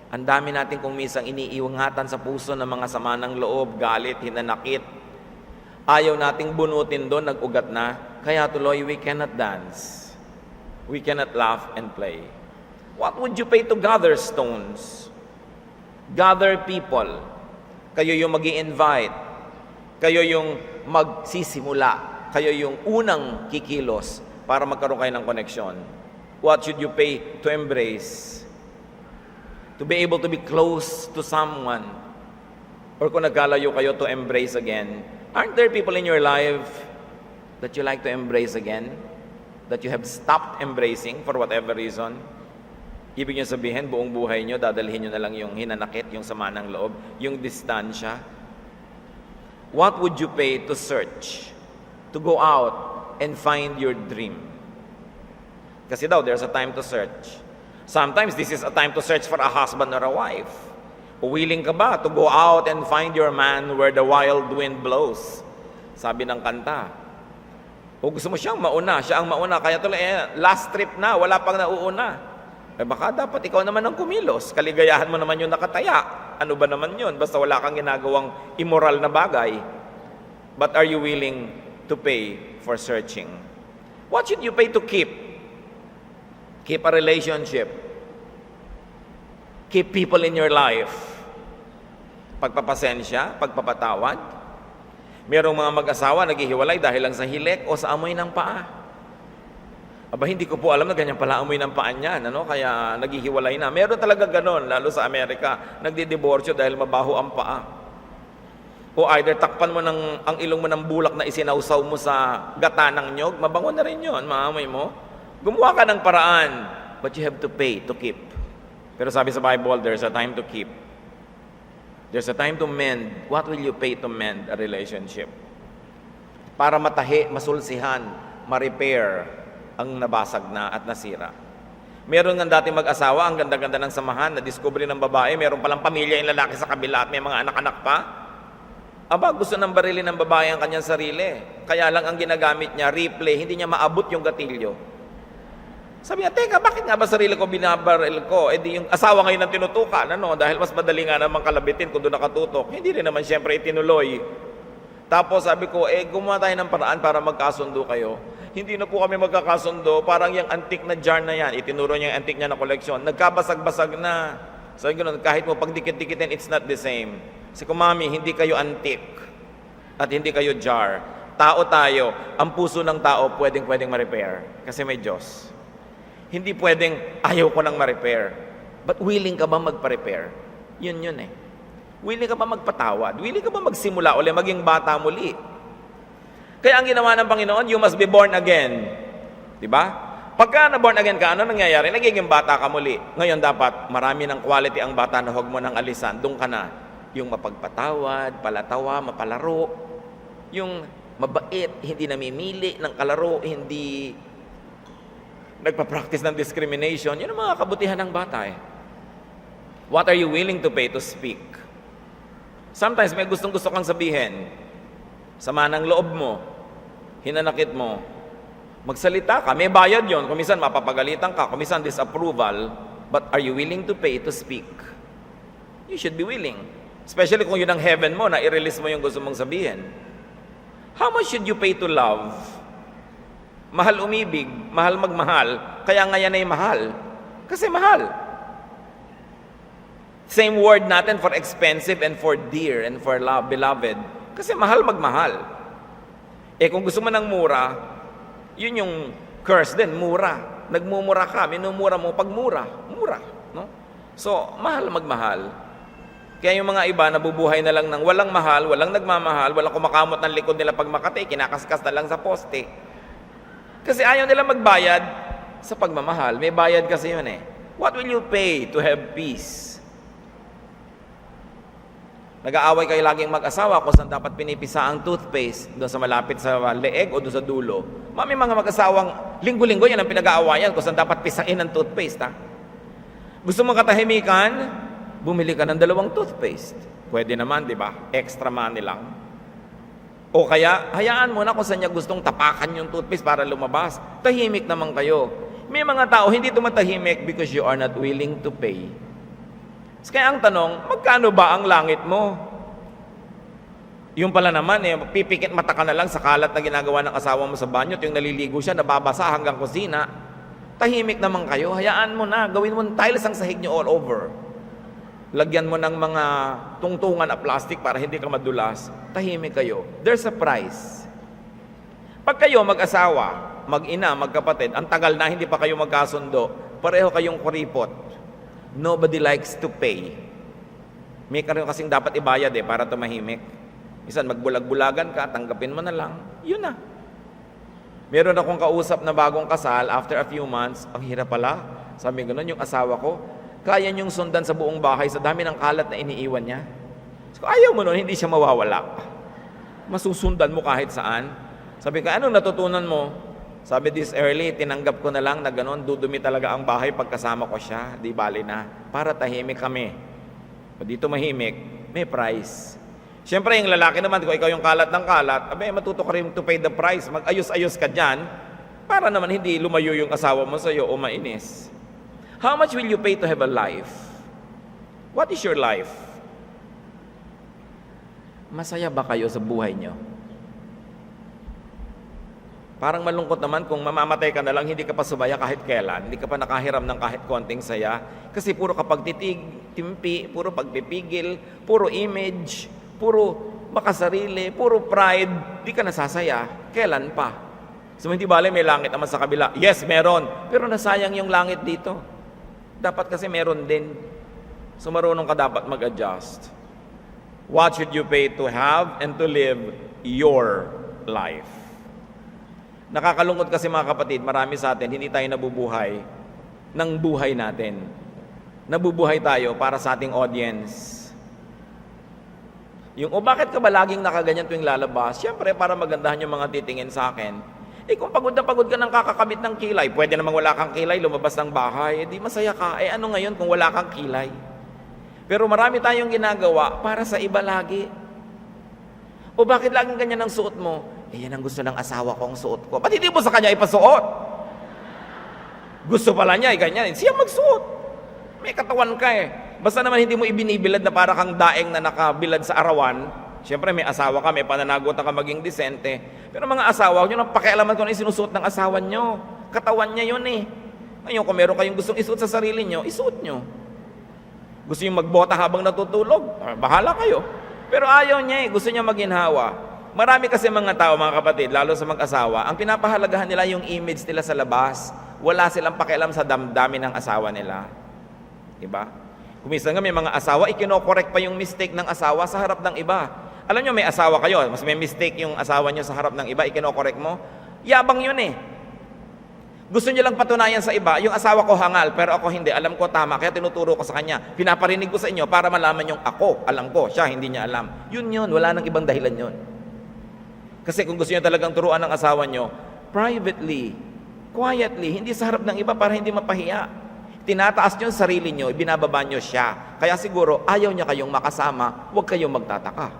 Ang dami natin kung minsan iniiwangatan sa puso ng mga sama ng loob, galit, hinanakit. Ayaw nating bunutin doon, nag-ugat na. Kaya tuloy, we cannot dance. We cannot laugh and play. What would you pay to gather stones? Gather people. Kayo yung mag-i-invite. Kayo yung magsisimula. Kayo yung unang kikilos para magkaroon kayo ng koneksyon. What should you pay to embrace? To be able to be close to someone. Or kung nagkalayo kayo, to embrace again. Aren't there people in your life that you like to embrace again? That you have stopped embracing for whatever reason? Ibig nyo sabihin, buong buhay nyo, dadalhin nyo na lang yung hinanakit, yung sama ng loob, yung distansya. What would you pay to search? To go out and find your dream? Kasi daw, there's a time to search. Sometimes this is a time to search for a husband or a wife. Willing ka ba to go out and find your man where the wild wind blows? Sabi ng kanta. O gusto mo siyang mauna, siya ang mauna, kaya tuloy, last trip na, wala pang nauuna. Baka dapat ikaw naman ang kumilos, kaligayahan mo naman yung nakataya. Ano ba naman yun? Basta wala kang ginagawang immoral na bagay. But are you willing to pay for searching? What should you pay to keep? Keep a relationship. Keep people in your life. Pagpapasensya, pagpapatawad. Merong mga mag-asawa naghihiwalay dahil lang sa hilik o sa amoy ng paa. Aba, hindi ko po alam na ganyan pala amoy ng paa niyan, ano? Kaya naghihiwalay na. Meron talaga ganon, lalo sa Amerika. Nagdidiborsyo dahil mabaho ang paa. O either takpan mo ang ilong mo ng bulak na isinawsaw mo sa gata ng nyog, mabango na rin yun, maamoy mo. Gumawa ka ng paraan, but you have to pay to keep. Pero sabi sa Bible, there's a time to keep. There's a time to mend. What will you pay to mend a relationship? Para matahi, masulsihan, ma-repair ang nabasag na at nasira. Meron nga dati mag-asawa, ang ganda-ganda ng samahan, na-discovery ng babae, meron palang pamilya yung lalaki sa kabila at may mga anak-anak pa. Aba, gusto ng barili ng babae ang kanyang sarili. Kaya lang ang ginagamit niya, replay, hindi niya maabot yung gatilyo. Sabi niya, teka, bakit nga ba sarili ko binabaril ko? Eh di yung asawa ngayon ang tinutukan, ano? Dahil mas madali nga naman kalabitin kung doon nakatutok. Hindi rin naman siyempre itinuloy. Tapos sabi ko, gumawa tayo ng paraan para magkasundo kayo. Hindi na po kami magkakasundo, parang yung antique na jar na yan. Itinuro niya yung antique niya na koleksyon. Nagkabasag-basag na. Sabi ko, kahit mo pag dikit-dikitin, it's not the same. Kasi kung mami, hindi kayo antique at hindi kayo jar. Tao tayo. Ang puso ng tao pwedeng ma-repair. Kasi may Diyos. Hindi pwedeng ayaw ko nang ma-repair. But willing ka ba magpa-repair? Yun eh. Willing ka ba magpatawad? Willing ka ba magsimula uli, maging bata muli? Kaya ang ginawa ng Panginoon, you must be born again. Diba? Pagka na-born again ka, ano nangyayari? Nagiging bata ka muli. Ngayon dapat, marami ng quality ang bata na huwag mo nang alisan. Doon ka na. Yung mapagpatawad, palatawa, mapalaro. Yung mabait, hindi namimili ng kalaro, hindi nagpa-practice ng discrimination. Yun ang mga kabutihan ng bata eh. What are you willing to pay to speak? Sometimes may gustong-gusto kang sabihin. Sama ng loob mo. Hinanakit mo. Magsalita ka, may bayad yon. Kung minsan mapapagalitan ka, kung minsan disapproval, but are you willing to pay to speak? You should be willing. Especially kung yun ang heaven mo, na i-release mo yung gusto mong sabihin. How much should you pay to love? Mahal umibig, mahal magmahal, kaya nga yan ay mahal. Kasi mahal. Same word natin for expensive and for dear and for love, beloved. Kasi mahal magmahal. Eh kung gusto mo ng mura, yun yung curse din, mura. Nagmumura ka, minumura mo pag mura. Mura, no? So, mahal magmahal. Kaya yung mga iba, nabubuhay na lang ng walang mahal, walang nagmamahal, walang kumakamot ng likod nila pag makati, kinakaskas na lang sa poste. Kasi ayaw nila magbayad sa pagmamahal. May bayad kasi yun eh. What will you pay to have peace? Nag-aaway kayo laging mag-asawa kung saan dapat pinipisa ang toothpaste, doon sa malapit sa leeg o doon sa dulo. May mga mag-asawang linggo-linggo yan ang pinag-aawayan kung saan dapat pisain ang toothpaste. Ha? Gusto mo katahimikan? Bumili ka ng 2 toothpaste. Pwede naman, di ba? Extra money lang. O kaya, hayaan mo na kung saan niya gustong tapakan yung toothpaste para lumabas. Tahimik naman kayo. May mga tao hindi tumatahimik because you are not willing to pay. Kaya ang tanong, magkano ba ang langit mo? Yung pala naman, pipikit mata ka na lang sa kalat na ginagawa ng asawa mo sa banyo, yung naliligo siya, nababasa hanggang kusina. Tahimik naman kayo, hayaan mo na, gawin mo ng tiles ang sahig niyo all over. Lagyan mo ng mga tungtungan na plastic para hindi ka madulas. Tahimik kayo. There's a price. Pag kayo mag-asawa, mag-ina, magkapatid, ang tagal na hindi pa kayo magkasundo, pareho kayong kuripot. Nobody likes to pay. May karoon kasing dapat ibayad para tumahimik. Minsan magbulag-bulagan ka, tanggapin mo na lang. Yun na. Meron akong kausap na bagong kasal, after a few months, ang hirap pala. Sabi ganun, yung asawa ko, kaya niyong sundan sa buong bahay sa dami ng kalat na iniiwan niya. So, ayaw mo nun, hindi siya mawawala. Masusundan mo kahit saan. Sabi ko, anong natutunan mo? Sabi, this early, tinanggap ko na lang na gano'n, dudumi talaga ang bahay pagkasama ko siya. Di bali na. Para tahimik kami. O dito mahimik, may price. Siyempre, yung lalaki naman, kung ikaw yung kalat ng kalat, matuto ka rin to pay the price. Mag-ayos-ayos ka dyan, para naman hindi lumayo yung asawa mo sa'yo o mainis. How much will you pay to have a life? What is your life? Masaya ba kayo sa buhay nyo? Parang malungkot naman kung mamamatay ka na lang, hindi ka pa subaya kahit kailan, hindi ka pa nakahiram ng kahit konting saya. Kasi puro kapag timpi, puro pagpipigil, puro image, puro makasarili, puro pride, di ka nasasaya. Kailan pa? So hindi bale may langit naman sa kabila. Yes, meron. Pero nasayang yung langit dito. Dapat kasi meron din. So marunong ka dapat mag-adjust. What should you pay to have and to live your life? Nakakalungkot kasi mga kapatid, marami sa atin, hindi tayo nabubuhay ng buhay natin. Nabubuhay tayo para sa ating audience. Yung, bakit ka ba laging nakaganyan tuwing lalabas? Siyempre, para magandahan yung mga titingin sa akin. Kung pagod na pagod ka ng kakakabit ng kilay, pwede namang wala kang kilay, lumabas ng bahay, di masaya ka. Ano ngayon kung wala kang kilay? Pero marami tayong ginagawa para sa iba lagi. O bakit laging ganyan ang suot mo? Yan ang gusto ng asawa ko ang suot ko. Ba't hindi mo sa kanya ipasuot? Gusto pala niya, ganyan. Siya magsuot. May katawan ka Basta naman hindi mo ibinibilad na para kang daeng na nakabilad sa arawan. Siyempre may asawa ka, may pananagutan ka maging disente. Pero mga asawa, huwag nyo nang pakialaman kung ano yung sinusuot ng asawa nyo. Katawan niya yun Ngayon, kung meron kayong gustong isuot sa sarili nyo, isuot nyo. Gusto nyo magbota habang natutulog? Bahala kayo. Pero ayaw niya gusto niya maginhawa. Marami kasi mga tao, mga kapatid, lalo sa mag-asawa, ang pinapahalagahan nila yung image nila sa labas. Wala silang pakialam sa damdamin ng asawa nila. Diba? Kuminsan nga may mga asawa, ikinokorek pa yung mistake ng asawa sa harap ng iba. Alam nyo, may asawa kayo, mas may mistake yung asawa nyo sa harap ng iba, ikinokorek mo. Yabang yun eh. Gusto nyo lang patunayan sa iba, yung asawa ko hangal, pero ako hindi, alam ko tama, kaya tinuturo ko sa kanya. Pinaparinig ko sa inyo para malaman yung ako, alam ko, siya hindi niya alam. Yun, wala nang ibang dahilan yun. Kasi kung gusto nyo talagang turuan ng asawa nyo, privately, quietly, hindi sa harap ng iba para hindi mapahiya. Tinataas nyo ang sarili nyo, ibinababa nyo siya. Kaya siguro, ayaw niya kayong makasama, huwag kayong magtataka.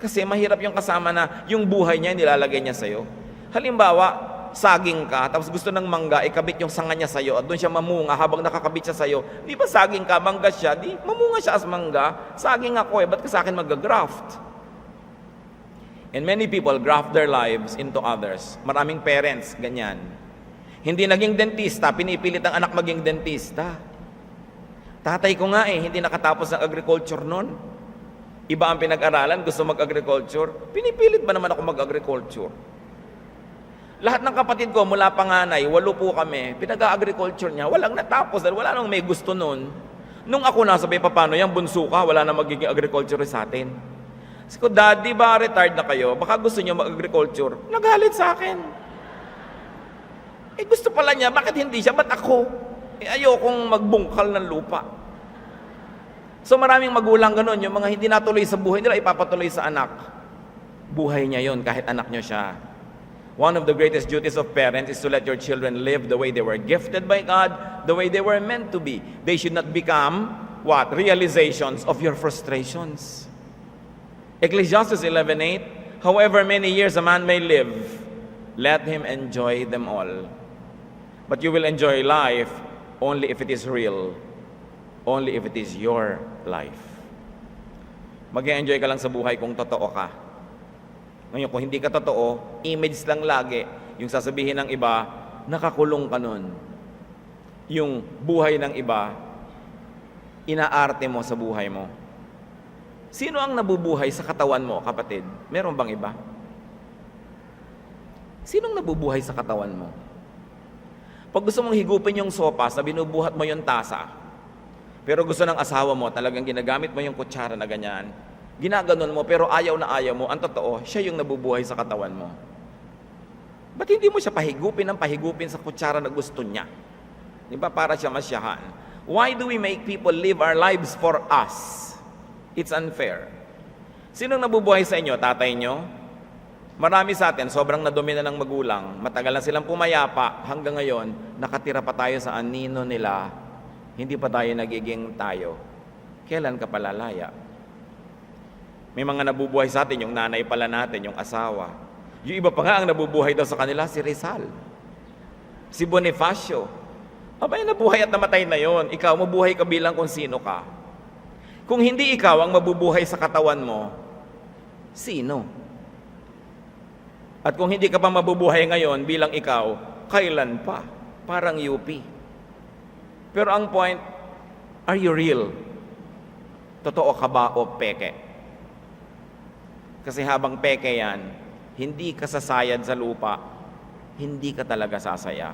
Kasi mahirap yung kasama na yung buhay niya nilalagay niya sa'yo. Halimbawa, saging ka, tapos gusto ng mangga, ikabit yung sanga niya sa'yo, at doon siya mamunga habang nakakabit siya sa'yo. Di ba saging ka, mangga siya, di mamunga siya as mangga. Saging ako ba't ka sa akin mag-graft? And many people graft their lives into others. Maraming parents, ganyan. Hindi naging dentista, pinipilit ang anak maging dentista. Tatay ko nga hindi nakatapos ng agriculture noon. Iba ang pinag-aralan, gusto mag-agriculture. Pinipilit ba naman ako mag-agriculture? Lahat ng kapatid ko, mula panganay, 8 po kami, pinag-agriculture niya, walang natapos dahil wala nang may gusto noon. Nung ako nasabay, paano yan, bunso ka, wala na magiging agriculture sa atin. Sabi ko, Daddy, ba retired na kayo? Baka gusto niyo mag-agriculture. Nagalit sa akin. Gusto pala niya, bakit hindi siya? Ba't ako? Ayokong magbungkal ng lupa. So maraming magulang ganun, yung mga hindi natuloy sa buhay nila, ipapatuloy sa anak. Buhay niya yon kahit anak niyo siya. One of the greatest duties of parents is to let your children live the way they were gifted by God, the way they were meant to be. They should not become, what? Realizations of your frustrations. Ecclesiastes 11:8, however many years a man may live, let him enjoy them all. But you will enjoy life only if it is real, only if it is your life. Mag-enjoy ka lang sa buhay kung totoo ka. Ngayon, kung hindi ka totoo, image lang lagi. Yung sasabihin ng iba, nakakulong ka nun. Yung buhay ng iba, inaarte mo sa buhay mo. Sino ang nabubuhay sa katawan mo, kapatid? Meron bang iba? Sinong nabubuhay sa katawan mo? Pag gusto mong higupin yung sopas na binubuhat mo yung tasa, pero gusto ng asawa mo, talagang ginagamit mo yung kutsara na ganyan, ginaganon mo, pero ayaw na ayaw mo, ang totoo, siya yung nabubuhay sa katawan mo. Ba't hindi mo siya pahigupin sa kutsara na gusto niya? Di ba? Para siya masyahan. Why do we make people live our lives for us? It's unfair. Sinong nabubuhay sa inyo? Tatay nyo? Marami sa atin, sobrang nadumi na ng magulang, matagal na silang pumayapa, hanggang ngayon, nakatira pa tayo sa anino nila, hindi pa tayo nagiging tayo. Kailan ka palalaya? May mga nabubuhay sa atin, yung nanay pala natin, yung asawa. Yung iba pa nga ang nabubuhay daw sa kanila, si Rizal, si Bonifacio. Abay, nabuhay at namatay na yon. Ikaw, mabuhay ka bilang kung sino ka. Kung hindi ikaw ang mabubuhay sa katawan mo, sino? At kung hindi ka pa mabubuhay ngayon bilang ikaw, kailan pa? Parang UP. Pero ang point, are you real? Totoo ka ba o peke? Kasi habang peke yan, hindi ka sasayad sa lupa, hindi ka talaga sasaya.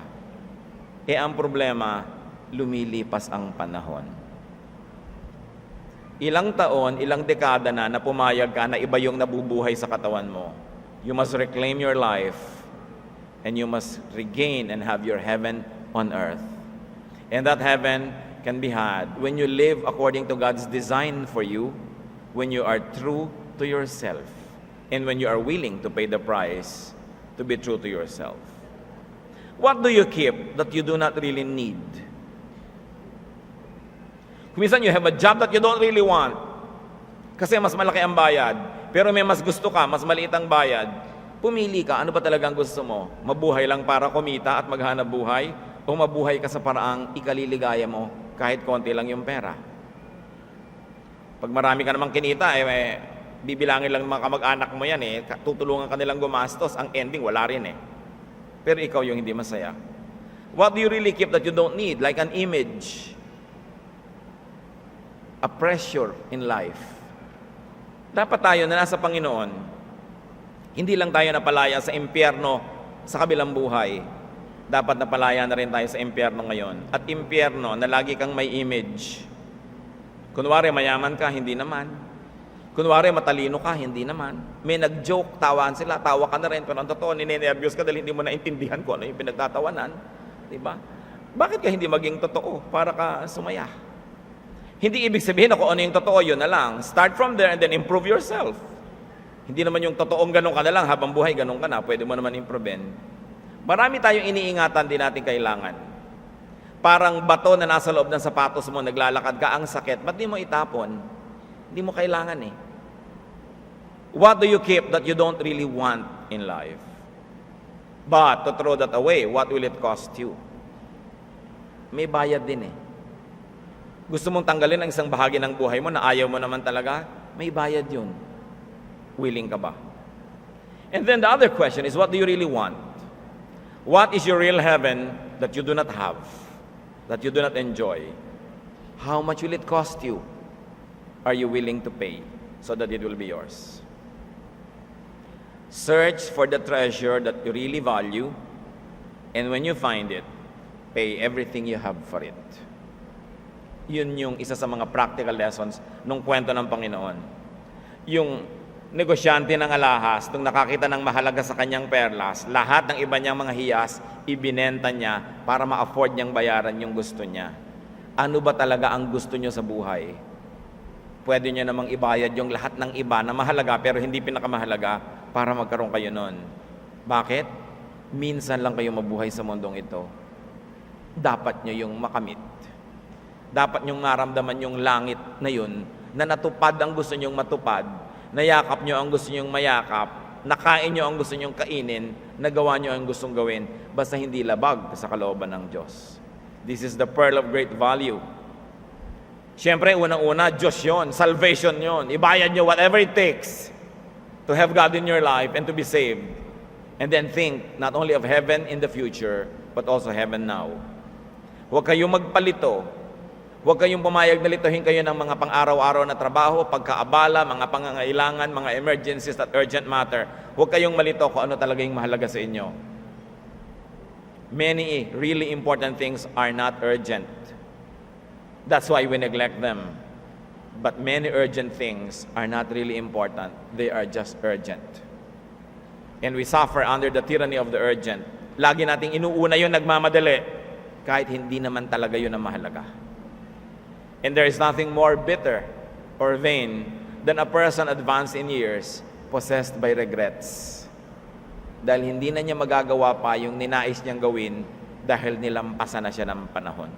Ang problema, lumilipas ang panahon. Ilang taon, ilang dekada na pumayag ka na iba yung nabubuhay sa katawan mo. You must reclaim your life and you must regain and have your heaven on earth. And that heaven can be had when you live according to God's design for you, when you are true to yourself, and when you are willing to pay the price to be true to yourself. What do you keep that you do not really need? Kuminsan you have a job that you don't really want kasi mas malaki ang bayad, pero may mas gusto ka, mas maliit ang bayad. Pumili ka, ano ba talagang gusto mo? Mabuhay lang para kumita at maghanap buhay, o mabuhay ka sa paraang ikaliligaya mo kahit konti lang yung pera? Pag marami ka namang kinita, bibilangin lang mga kamag-anak mo yan tutulungan ka nilang gumastos, ang ending wala rin pero ikaw yung hindi masaya. What do you really keep that you don't need? Like an image, a pressure in life. Dapat tayo na nasa Panginoon, hindi lang tayo napalaya sa impyerno sa kabilang buhay, dapat napalaya na rin tayo sa impyerno ngayon. At impyerno na lagi kang may image. Kunwari mayaman ka, hindi naman. Kunwari, matalino ka, hindi naman. May nag-joke, tawaan sila, tawa ka na rin, pero ang totoo, ninenervyos ka dahil hindi mo naintindihan kung ano yung pinagtatawanan. Diba? Bakit ka hindi maging totoo para ka sumaya? Hindi ibig sabihin na kung ano yung totoo, yun na lang. Start from there and then improve yourself. Hindi naman yung totoong ganun ka na lang, habang buhay ganun ka na, pwede mo naman improvein. Marami tayong iniingatan din natin kailangan. Parang bato na nasa loob ng sapatos mo, naglalakad ka, ang sakit, ba't di mo itapon? Hindi mo kailangan eh. What do you keep that you don't really want in life? But to throw that away, what will it cost you? May bayad din eh. Gusto mong tanggalin ang isang bahagi ng buhay mo na ayaw mo naman talaga, may bayad yun. Willing ka ba? And then the other question is, what do you really want? What is your real heaven that you do not have, that you do not enjoy? How much will it cost you? Are you willing to pay so that it will be yours? Search for the treasure that you really value, and when you find it, pay everything you have for it. Yun yung isa sa mga practical lessons nung kwento ng Panginoon. Yung negosyante ng alahas, nung nakakita ng mahalaga sa kanyang perlas, lahat ng iba niyang mga hiyas, ibinenta niya para ma-afford niyang bayaran yung gusto niya. Ano ba talaga ang gusto niyo sa buhay? Pwede nyo namang ibayad yung lahat ng iba na mahalaga pero hindi pinakamahalaga para magkaroon kayo nun. Bakit? Minsan lang kayo mabuhay sa mundong ito. Dapat nyo yung makamit. Dapat nyong maramdaman yung langit na yun, na natupad ang gusto nyong matupad, nayakap nyo ang gusto nyong mayakap, nakain nyo ang gusto nyong kainin, nagawa nyo ang gustong gawin, basta hindi labag sa kalooban ng Diyos. This is the pearl of great value. Siyempre, unang-una, Diyos yun, salvation yun. Ibayad nyo whatever it takes to have God in your life and to be saved. And then think not only of heaven in the future, but also heaven now. Huwag kayong magpalito. Huwag kayong pumayag na lituhin kayo ng mga pang-araw-araw na trabaho, pagkaabala, mga pangangailangan, mga emergencies that urgent matter. Huwag kayong malito kung ano talaga yung mahalaga sa inyo. Many really important things are not urgent. That's why we neglect them. But many urgent things are not really important. They are just urgent. And we suffer under the tyranny of the urgent. Lagi nating inuuna yun, nagmamadali, kahit hindi naman talaga yun ang mahalaga. And there is nothing more bitter or vain than a person advanced in years, possessed by regrets. Dahil hindi na niya magagawa pa yung ninais niyang gawin dahil nilampasan na siya ng panahon.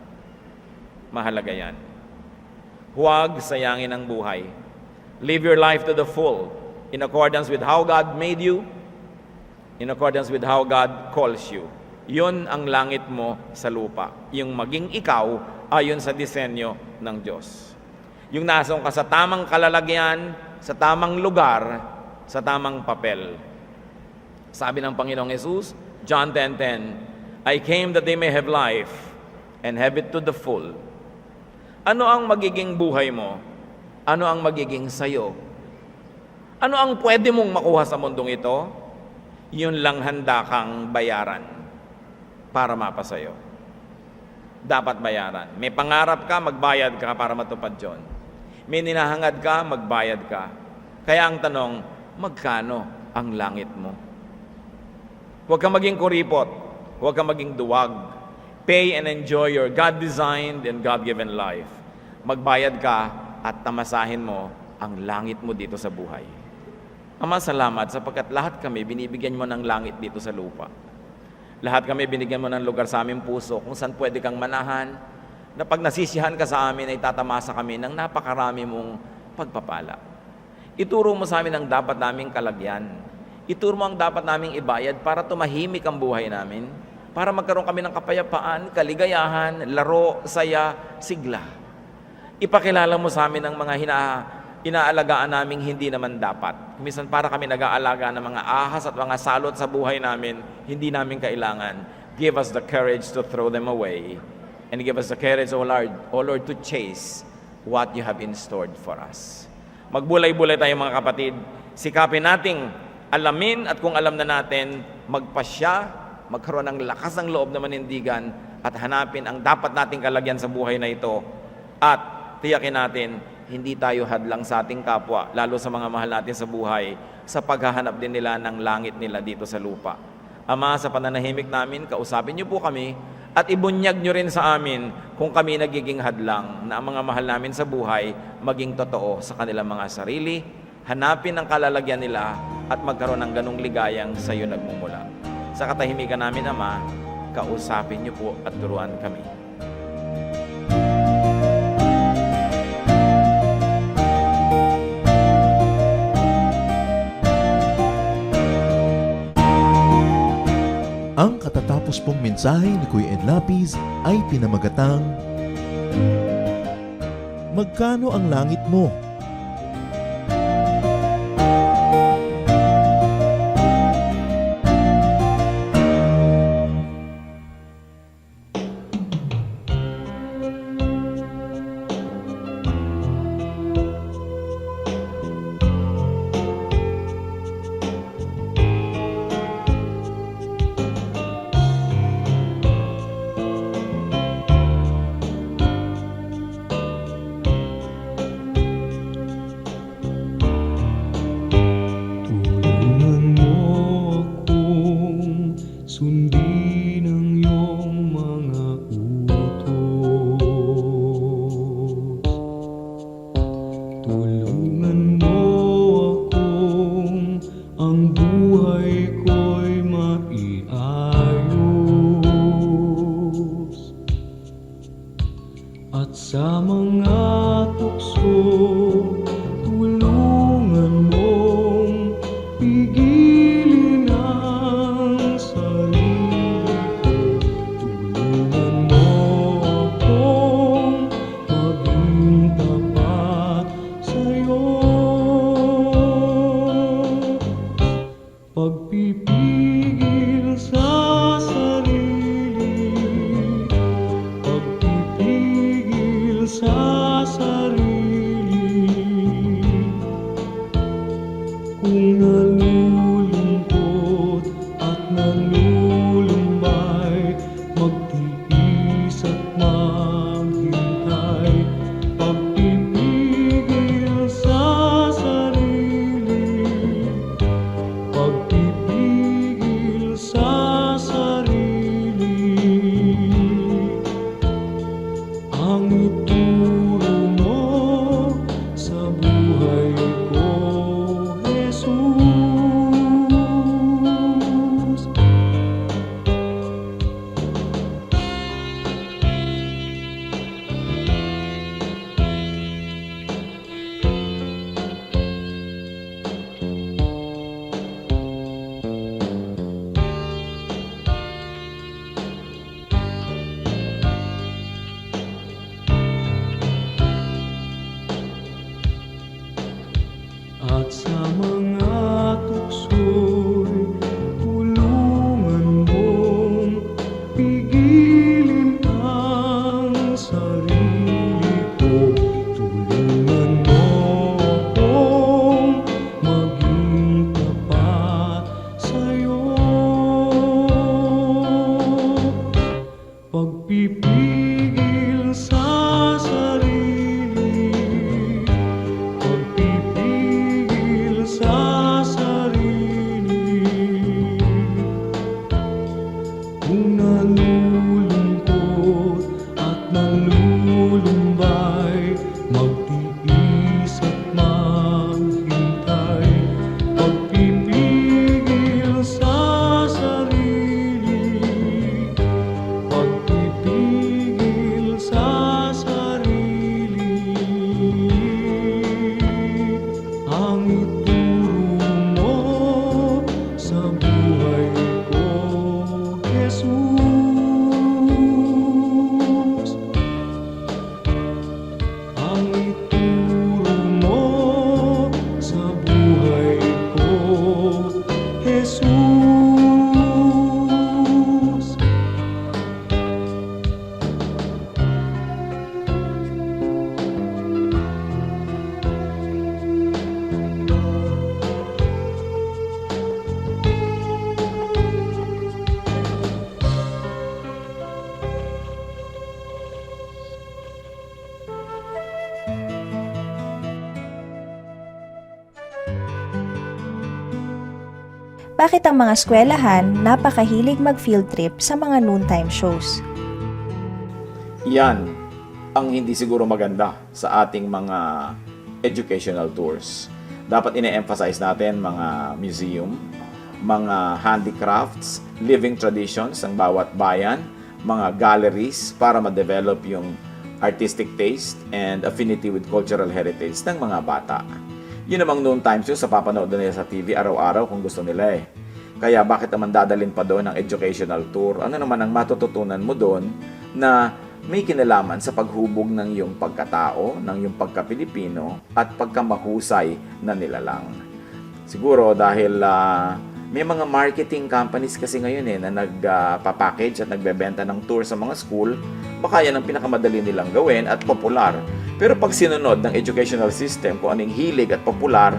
Mahalaga yan. Huwag sayangin ang buhay. Live your life to the full, in accordance with how God made you, in accordance with how God calls you. Yun ang langit mo sa lupa. Yung maging ikaw ayon sa disenyo ng Diyos. Yung nasong ka sa tamang kalalagyan, sa tamang lugar, sa tamang papel. Sabi ng Panginoong Jesus, John 10:10, I came that they may have life and have it to the full. Ano ang magiging buhay mo? Ano ang magiging sayo? Ano ang pwede mong makuha sa mundong ito? Yun lang handa kang bayaran para mapasayo. Dapat bayaran. May pangarap ka, magbayad ka para matupad yun. May ninahangad ka, magbayad ka. Kaya ang tanong, magkano ang langit mo? Huwag kang maging kuripot. Huwag kang maging duwag. Pay and enjoy your God-designed and God-given life. Magbayad ka at tamasahin mo ang langit mo dito sa buhay. Ama, salamat sapagkat lahat kami binibigyan mo ng langit dito sa lupa. Lahat kami binigyan mo ng lugar sa aming puso kung saan pwede kang manahan, na pag nasisihan ka sa amin ay tatamasa kami ng napakarami mong pagpapala. Ituro mo sa amin ang dapat naming kalagyan. Ituro mo ang dapat naming ibayad para tumahimik ang buhay namin, para magkaroon kami ng kapayapaan, kaligayahan, laro, saya, sigla. Ipakilala mo sa amin ang mga inaalagaan naming hindi naman dapat. Minsan para kami nag-aalaga ng mga ahas at mga salot sa buhay namin, hindi namin kailangan. Give us the courage to throw them away. And give us the courage, O Lord, to chase what you have in store for us. Magbulay-bulay tayo mga kapatid. Sikapin nating alamin at kung alam na natin, magpasya, magkaroon ng lakas ng loob na manindigan at hanapin ang dapat nating kalagyan sa buhay na ito. At tiyakin natin, hindi tayo hadlang sa ating kapwa, lalo sa mga mahal natin sa buhay, sa paghahanap din nila ng langit nila dito sa lupa. Ama, sa pananahimik namin, kausapin niyo po kami at ibunyag niyo rin sa amin kung kami nagiging hadlang na ang mga mahal namin sa buhay maging totoo sa kanilang mga sarili, hanapin ang kalalagyan nila at magkaroon ng ganong ligayang sa iyo nagmumula. Sa katahimikan namin, Ama, kausapin niyo po at turuan kami. Ang katatapos pong mensahe ni Kuya Ed Lapis ay pinamagatang, Magkano ang langit mo? Tulungan mo akong sundin ang iyong mga utos. Tulungan mo akong ang buhay ko'y maiayos. At sa mga tukso, tulungan mong pigilin ang sarili ko. Tulungan mo akong maging tapat sa'yo. Pagpipigil sa sarili, pagpipigil sa sarili. Kung nalulungkot at nalulumbay, magtiis at maghintay. Pagpipigil sa sarili, pagpipigil sa sarili. Ang ituro mo sa buhay ko, Jesus. At sa mga tukso'y tulungan mong pigilin ang sarili ko. Tulungan mo akong maging tapat sa'yo. Pagpipigil sa sarili, pagpipigil sa bakit ang mga eskwelahan napakahilig mag-field trip sa mga noontime shows? Yan ang hindi siguro maganda sa ating mga educational tours. Dapat ine-emphasize natin mga museum, mga handicrafts, living traditions ng bawat bayan, mga galleries para ma-develop yung artistic taste and affinity with cultural heritage ng mga bata. Yun namang noon times yun sa papanood nila sa TV araw-araw kung gusto nila eh. Kaya bakit naman dadalhin pa doon ng educational tour? Ano naman ang matututunan mo doon na may kinalaman sa paghubog ng iyong pagkatao, ng iyong pagka-Pilipino at pagkamahusay na nilalang. Siguro dahil may mga marketing companies kasi ngayon na nagpapackage at nagbebenta ng tour sa mga school, baka yan ang pinakamadali nilang gawin at popular. Pero pag sinunod ng educational system kung anong hilig at popular,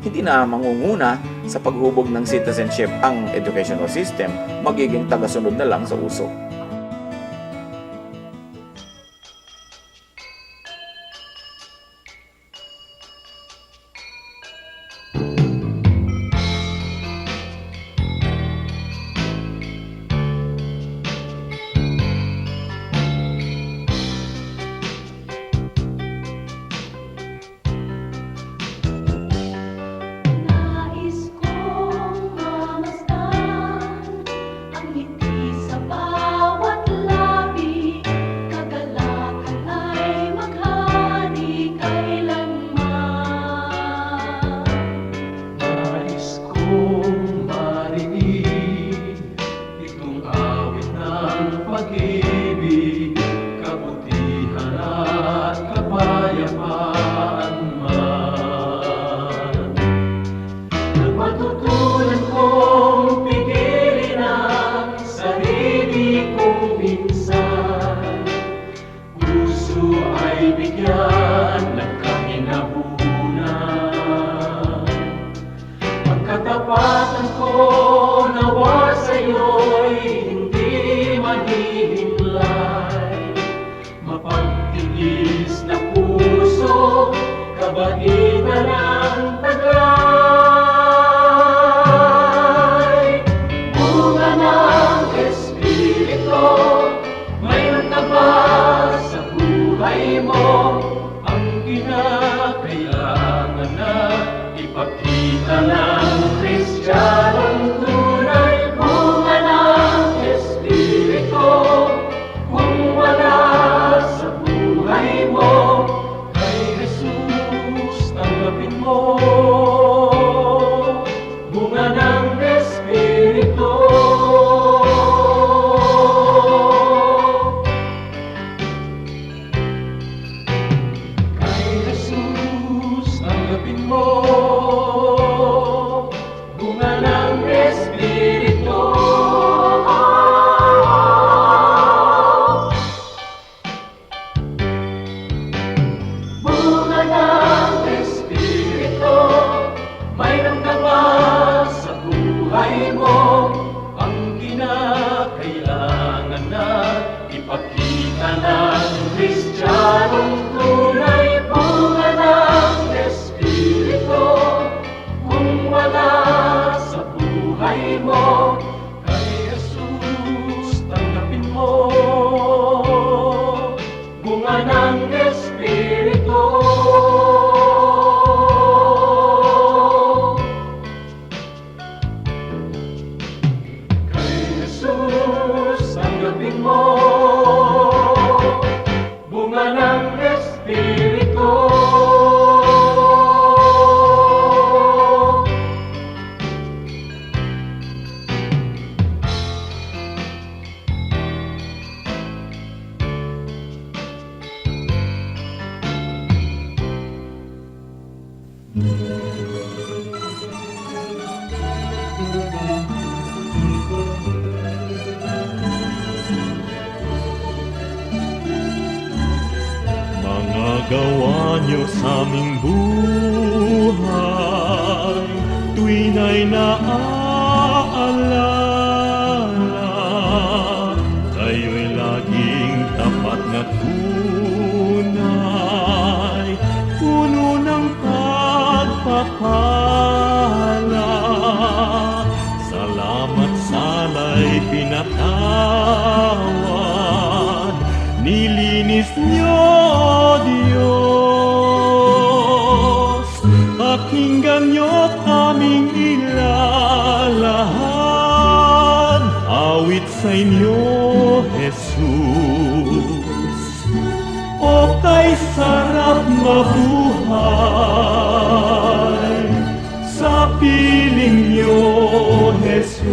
hindi na mangunguna sa paghubog ng citizenship ang educational system, magiging tagasunod na lang sa uso. Nais kong mamasdan ang ngiti sa bawat labi, kagalakalay maghari kailanman. Nais kong marinig itong awit ng pag-ibig, kabutihan at kapayapaan man. Nang matutunan kong pigilin ang sarili kong minsan, puso ay bigyan ng kahinahunan. Ang katapatan ko nawa sa'yo'y hindi mahihimlay, mapagtiis na puso, kabaitan ng taglay. Bunga ng Espiritu, mayroon ka ba sa buhay mo? Ang kinakailangan na ipakita ng Kristiyanong tunay. Bunga ng Espiritu, kung wala sa buhay mo, kay Jesus tanggapin mo. Bunga ng Espiritu. Kay Jesus tanggapin mo. Bunga ng Espiritu. Bunga ng Espiritu, mayroon ka ba sa buhay mo? Ang kinakailangan na ipakita ng Kristiyanong tunay. Bunga ng Espiritu, kung wala sa buhay mo, kay Jesus tanggapin mo. Bunga ng Espiritu. Kay Jesus tanggapin mo. Bunga ng Espiritu. Mga gawa niyo sa aming buhay, tuwina'y naaalala. Kayo'y laging tapat na tunay, puno ng pagpapala. nais niyo, O Diyos. Pakinggan niyo't aming ilalahad, awit sa inyo, Jesus. O kay sarap mabuhay sa piling niyo, Jesus.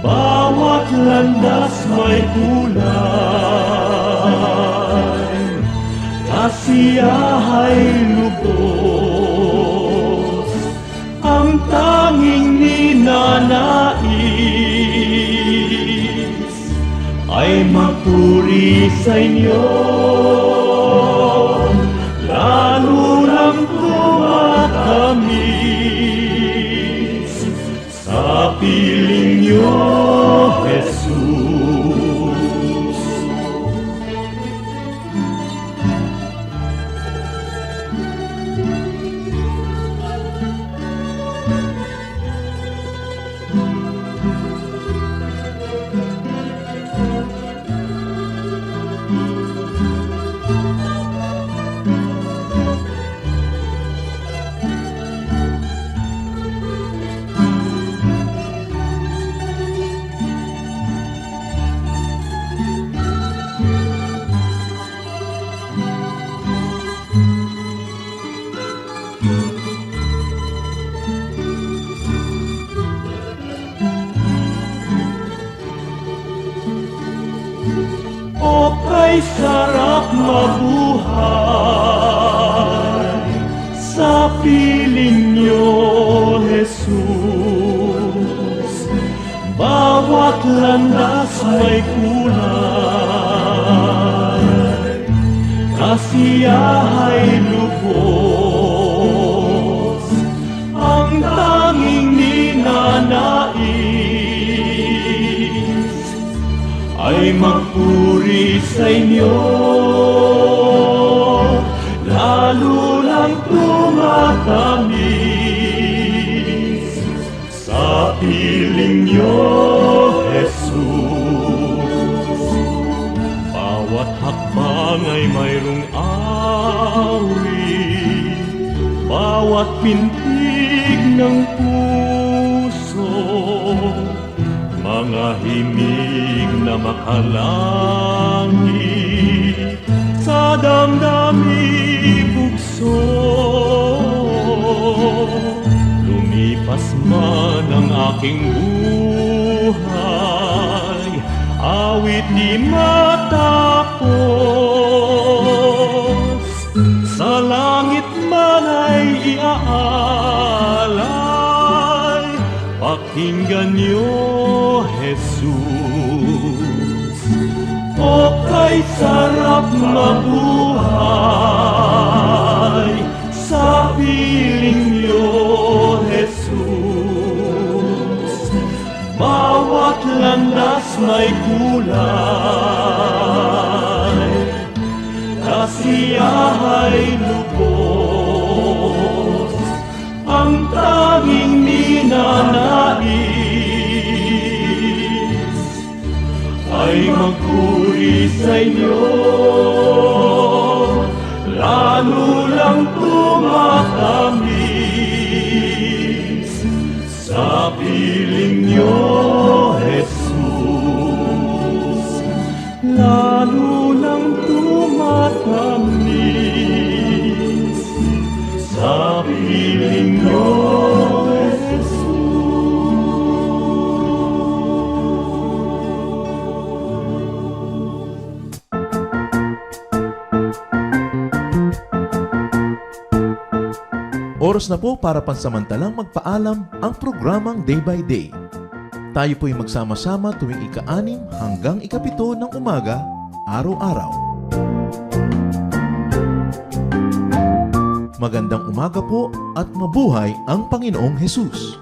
Bawat landas may kulay, kasiyahay lubos, ang tanging ninanais ay magpuri sa inyo, lalo lang tumatamis sa piling niyo, Jesus. O kay sarap mabuhay sa piling niyo, Jesus. Bawat landas may kulay, kasiyahay lubos, ang tanging ninanais ay magpuri sa inyo, lalo lang tumatamis sa piling niyo, Jesus. Bawat hakbang ay mayroong awit, bawat pintig ng puso, mga himig na makalangit sa damdami bugso. Lumipas man ang aking buhay, awit di matapos, sa langit man ay iaalay, pakinggan niyo, Jesus. O kay sarap mabuhay sa piling niyo, Jesus. Bawat landas may kulay, kasiyahay lubos, ang tanging ninanais ay magpuri sa inyo, lalo lang tumatamis sa piling niyo, Jesus. Lalo lang tumatamis sa piling niyo, Jesus. Oras na po para pansamantalang magpaalam ang programang Day by Day. Tayo po'y magsama-sama tuwing ika-6 hanggang ika-7 ng umaga, araw-araw. Magandang umaga po at mabuhay ang Panginoong Hesus!